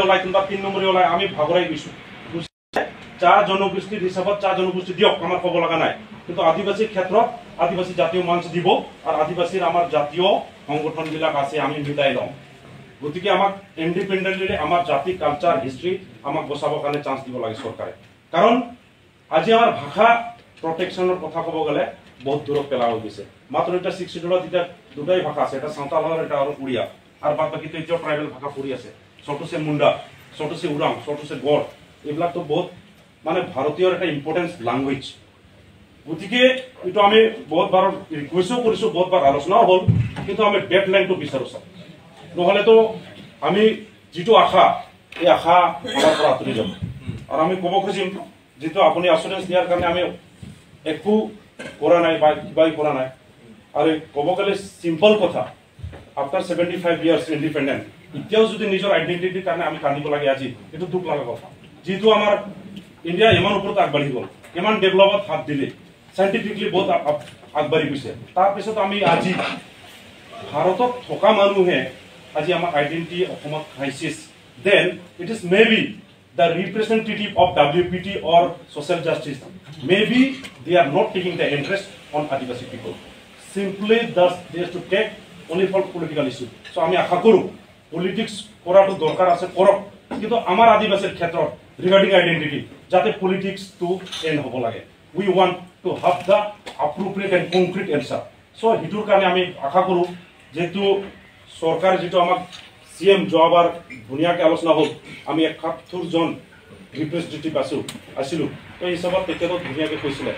ওলাই কিংবা 3 নম্বৰে ওলাই আমি ভাগৰাই গৈছো চা জনগোষ্ঠীৰ হিচাপত চা জনগোষ্ঠী দিয়ক আমাৰ ক'ব লগা নাই কিন্তু আদিবাসীৰ ক্ষেত্ৰত আদিবাসী জাতীয় মঞ্চ দিব আৰু আদিবাসীৰ আমাৰ জাতীয় সংগঠনবিলাক আছে আমি মিলাই লওঁ গতিকে আমাক ইন্ডিপেন্ডেন্টলি আমাৰ জাতি কালচাৰ হিষ্ট্ৰী আমাক বচাবৰ কাৰণে চান্স দিব লাগে চৰকাৰে কাৰণ আজি আমাৰ ভাষা প্ৰটেকশ্যনৰ কথা ক'ব গ'লে বহুত দূৰত পেলা হৈ গৈছে মাত্ৰ এটা 6 শিডিউলত এতিয়া দুটাই ভাষা আছে এটা সাঁওতাল আৰু এটা উড়িয়া আৰু বাকি তো এতিয়া ট্ৰাইবেল ভাষা পৰি আছে ছোটসে মুন্ডা ছোটসে উৰাং ছোটসে গড় এইবিলাক তো বহুত মানে ভাৰতীয়ৰ এটা ইম্পৰ্টেন্স ল্যাঙ্গুৱেজ গতিকে এইটো আমি বহুত বাৰ ৰিকুৱেস্টও কৰিছো বহুত বাৰ আলোচনাও হ'ল কিন্তু আমি ডেডলাইনটো বিচাৰো স্যাৰ নহলে তো আমি যেটো আশা এই আশা আমাৰ পৰা আঁতৰি যাব আৰু আমি ক'ব খুজিম যেটো আপুনি অ্যাসুৰেন্স দিয়াৰ কাৰণে আমি একো কৰা নাই বা কিবাই কৰা নাই আৰু ক'ব গ'লে সিম্পল কথা আফটাৰ 75 ইয়াৰ্স ইন্ডিপেন্ডেন্ট এতিয়াও যদি নিজৰ আইডেন্টিটিৰ কাৰণে আমি কান্দিব লাগে আজি এটো দুখ লগা কথা যেটো আমাৰ ইন্ডিয়া ইমান ওপৰত আগবাঢ়ি গ'ল ইমান ডেভেলপত হাত দিলে সাইন্টিফিকলি বহুত আগবাঢ়ি গৈছে তাৰ পিছত আমি আজি ভাৰতত থকা মানুহে আজি আমাৰ আইডেন্টিটি অসমত crisis then it is maybe the representative of WPT or social justice maybe they are not taking the interest on Adivasi people simply thus they have to take only for political issue so আমি আশা কৰো politics কৰাটো দৰকাৰ আছে কৰক কিন্তু আমাৰ আদিবাসীৰ ক্ষেত্ৰত regarding identity যাতে পলিটিক্স টু এন্ড হ'ব লাগে we want to have the appropriate and concrete answer so হিটোৰ কাৰণে আমি আশা কৰো যেটো সৰকাৰ যেটো আমাক সিএম জবাৰ ধুনিয়াকে আলোচনা হ'ল আমি 71 জন ৰিপ্ৰেজেন্টেটিভ আছিলো তো এই সবত তেখেতক ধুনিয়াকে কৈছিলে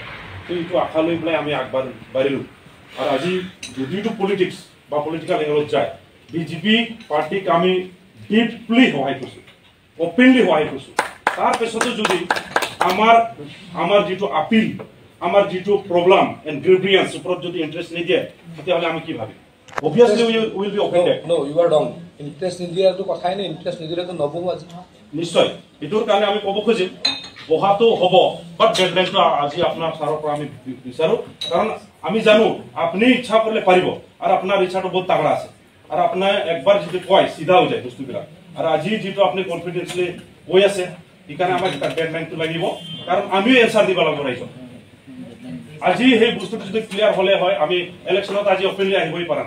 তো এইটো আশা লৈ পেলাই আমি আগবাঢ়িলো আৰু আজি যদিটো পলিটিক্স বা পলিটিক্যাল এংগলত যায় বিজেপি পাৰ্টিক আমি ডিপলি সহায় কৰিছো ওপেনলি সহায় কৰিছো তাৰ পিছতো যদি আমাৰ যেটো আপিল আমাৰ যেটো প্ৰবলেম এন্ড গ্ৰিভিয়েন্স ওপৰত যদি ইন্টারেস্ট নিদিয়ে তেতিয়াহ'লে আমি কি ভাবিম obviously we will be offended no you are wrong interest নিদিয়া তো কথাই নাই interest নিদিলে তো নবহ আজি নিশ্চয় এটোৰ কাৰণে আমি ক'ব খুজিম বহাটো হ'ব বাট ডেডলাইনটো আজি আপোনাৰ সাৰৰ পৰা আমি বিচাৰো কাৰণ আমি জানো আপুনি ইচ্ছা কৰিলে পাৰিব আৰু আপোনাৰ ইচ্ছাটো বহুত তাগৰা আছে আৰু আপুনি একবাৰ যদি কয় সিধা হৈ যায় বস্তুবিলাক আৰু আজি যেটো আপুনি কনফিডেন্সলি কৈ আছে ইকাৰণে আমাক এটা ডেডলাইনটো লাগিব কাৰণ আমি এনসাৰ দিব লাগিব ৰাইজক আজি সেই বস্তুটো যদি ক্লিয়াৰ হলে হয় আমি ইলেকশনত আজি অপেনলি আহিবই পাৰা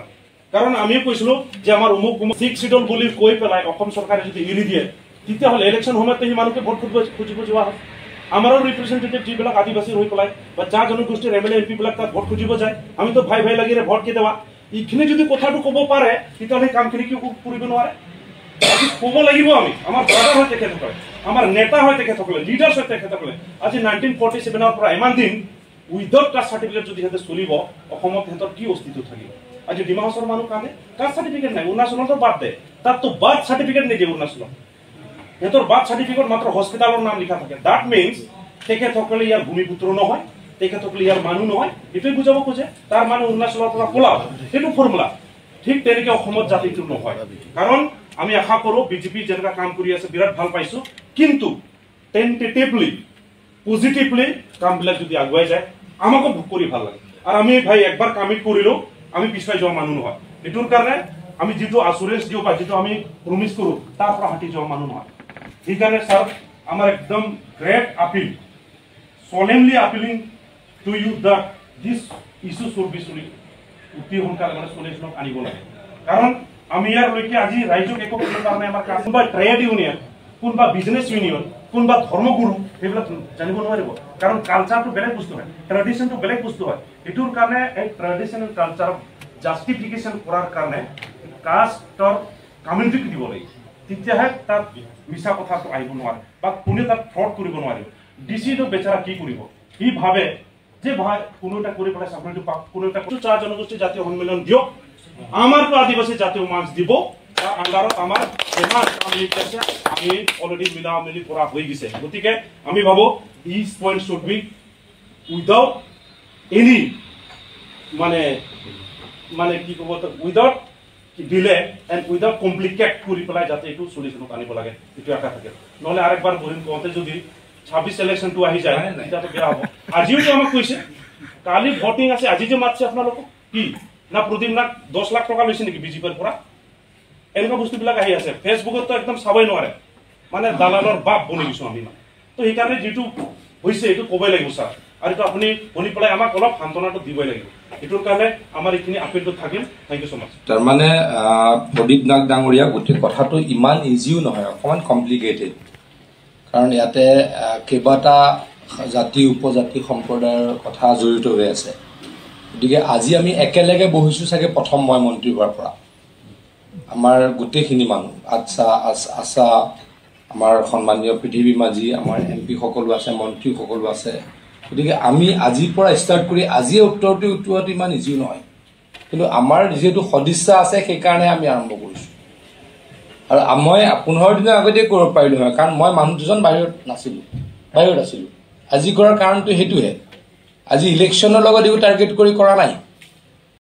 কাৰণ আমি কৈছিলো যে আমাৰ উমুক 6 শিডিউল বুলি কৈ পেলাই অসম চৰকাৰে যদি এৰি দিয়ে তেতিয়া হলে ইলেকশন সময়তে হি মানুহকে ভোট খুজিব যোৱা হয় আমাৰো ৰিপ্ৰেজেন্টেটিভ যিবিলাক আদিবাসী হৈ পেলাই বা যা জনগোষ্ঠীৰ এমএলএ এমপি বিলাক তাত ভোট খুজিব যায় আমি তো ভাই ভাই লাগিৰে ভোট কে দেৱা ইখিনি যদি কথাটো ক'ব পাৰে তেতিয়া সেই কামখিনি কি কৰিব নোৱাৰে আজি ক'ব লাগিব আমি আমাৰ ব্ৰাদাৰ হৈ তেখেতসকলে আমাৰ নেতা হৈ তেখেতসকলে লিডাৰ্ছ হৈ তেখেতসকলে আজি 1947 ৰ পৰা ইমান দিন উইদাউট কাষ্ট সাৰ্টিফিকেট যদি হেতে চলিব অসমত হেতৰ কি অস্তিত্ব থাকিব আজি ডিমা হাছৰ মানুহ কানে কাষ্ট সাৰ্টিফিকেট নাই অৰুণাচলতো বাদ দে তাত তো বাৰ্থ সাৰ্টিফিকেট নিদিয়ে অৰুণাচলত হেতৰ বাৰ্থ সাৰ্টিফিকেট মাত্ৰ হস্পিটালৰ নাম লিখা থাকে দ্যাট মিন্স তেখেতসকলে ইয়াৰ ভূমিপুত্ৰ নহয় তেখেতসকলে ইয়াৰ মানুহ নহয় এটোই বুজাব খোজে তাৰ মানুহ অৰুণাচলৰ পৰা পলাও সেইটো ফৰ্মুলা ঠিক তেনেকে অসমত জাতিটো নহয় কাৰণ আমি আশা কৰো বিজেপি যেনেকা কাম কৰি আছে বিৰাট ভাল পাইছো কিন্তু টেন্টেটিভলি পজিটিভলি কামবিলাক যদি আগুৱাই যায় আমাকো ভোগ কৰি ভাল লাগে আৰু আমি ভাই একবাৰ কামিট কৰিলো আমি পিছাই যোৱা মানুহ নহয় এটোৰ কাৰণে আমি যেটো অ্যাসুৰেন্স দিও বা যেটো আমি প্ৰমিস কৰো তাৰ পৰা হাতি যোৱা মানুহ নহয় সেইকাৰণে স্যাৰ আমাৰ একদম great appeal solemnly appealing to you that this issue should be solved অতি সোনকালে মানে সলিউশন আনিব লাগে কাৰণ আমি ইয়াৰ লৈকে আজি ৰাইজক একো কৰিবৰ কাৰণে আমাৰ কোনবা ট্ৰেড ইউনিয়ন কোনবা বিজনেস ইউনিয়ন কোনবা ধৰ্মগুৰু এইবিলাক জানিব নোৱাৰিব কাৰণ কালচাৰটো বেলেগ বস্তু হয় ট্ৰেডিশনটো বেলেগ বস্তু হয় এটোৰ কাৰণে এই ট্ৰেডিশনাল কালচাৰ জাস্টিফিকেশন কৰাৰ কাৰণে কাষ্টৰ কমিউনিটিক দিব লাগে তেতিয়াহে তাত মিছা কথাটো আহিব নোৱাৰে বা কোনে তাত ফ্ৰড কৰিব নোৱাৰিব ডিসিটো বেচাৰা কি কৰিব ই ভাবে যে ভাই কোনোটা কৰি পেলাই চাকৰিটো পাক কোনোটা চা জনগোষ্ঠী জাতীয় সন্মিলন দিয়ক আমাৰটো আদিবাসী জাতীয় মঞ্চ দিব আন্দাৰত আমাৰ সমাজ কমিউনিটি আমি অলৰেডি মিলি কৰা হৈ গৈছে গতিকে আমি ভাবো each point should be without any মানে কি ক'ব উইদাউট দিলে এন্ড উইদাউট কমপ্লিকেট কৰি পেলাই যাতে এইটো সলিউশন আনিব লাগে এইটো আশা থাকে নহলে আরেকবার বলিম কওঁতে যদি 26 ইলেকশন টু আহি যায় এটা তো বেয়া হ'ব আজিও তো আমাক কৈছে কালি ভোটিং আছে আজি যে মাতছে আপোনালোক কি না প্ৰদীপ না 10 লাখ টকা লৈছে নেকি বিজেপিৰ পৰা এনেকুৱা বস্তুবিলাক আহি আছে ফেসবুকত তো একদম চাবই নোৱাৰে মানে দালালৰ বাপ বনি গৈছোঁ আমি মানে তো সেইকাৰণে যিটো হৈছে এইটো ক'বই লাগিব ছাৰ আৰু এইটো আপুনি শুনি পেলাই আমাক অলপ সান্তনাটো দিবই লাগিব এইটোৰ কাৰণে আমাৰ এইখিনি আপিলটো থাকিল থেংক ইউ ছ' মাছ তাৰমানে প্ৰদীপ নাগ ডাঙৰীয়া গোটেই কথাটো ইমান ইজিও নহয় অকণমান কমপ্লিকেটেড কাৰণ ইয়াতে কেইবাটা জাতি উপজাতি সম্প্ৰদায়ৰ কথা জড়িত হৈ আছে গতিকে আজি আমি একেলগে বহিছোঁ চাগে প্ৰথম মই মন্ত্ৰী হোৱাৰ পৰা আমাৰ গোটেইখিনি মানুহ আছা আমাৰ সন্মানীয় পৃথিৱী মাঝি আমাৰ MP সকলো আছে মন্ত্ৰী সকলো আছে গতিকে আমি আজিৰ পৰা ষ্টাৰ্ট কৰি আজিয়ে উত্তৰটো উত্তৰোৱাটো ইমান ইজি নহয় কিন্তু আমাৰ যিহেতু সদিচ্ছা আছে সেইকাৰণে আমি আৰম্ভ কৰিছোঁ আৰু মই 15 দিনৰ আগতেই কৰিব পাৰিলোঁ হয় কাৰণ মই মানুহ দুজন বাহিৰত আছিলোঁ আজি কৰাৰ কাৰণটো সেইটোহে আজি ইলেকশ্যনৰ লগত এইবোৰ টাৰ্গেট কৰি কৰা নাই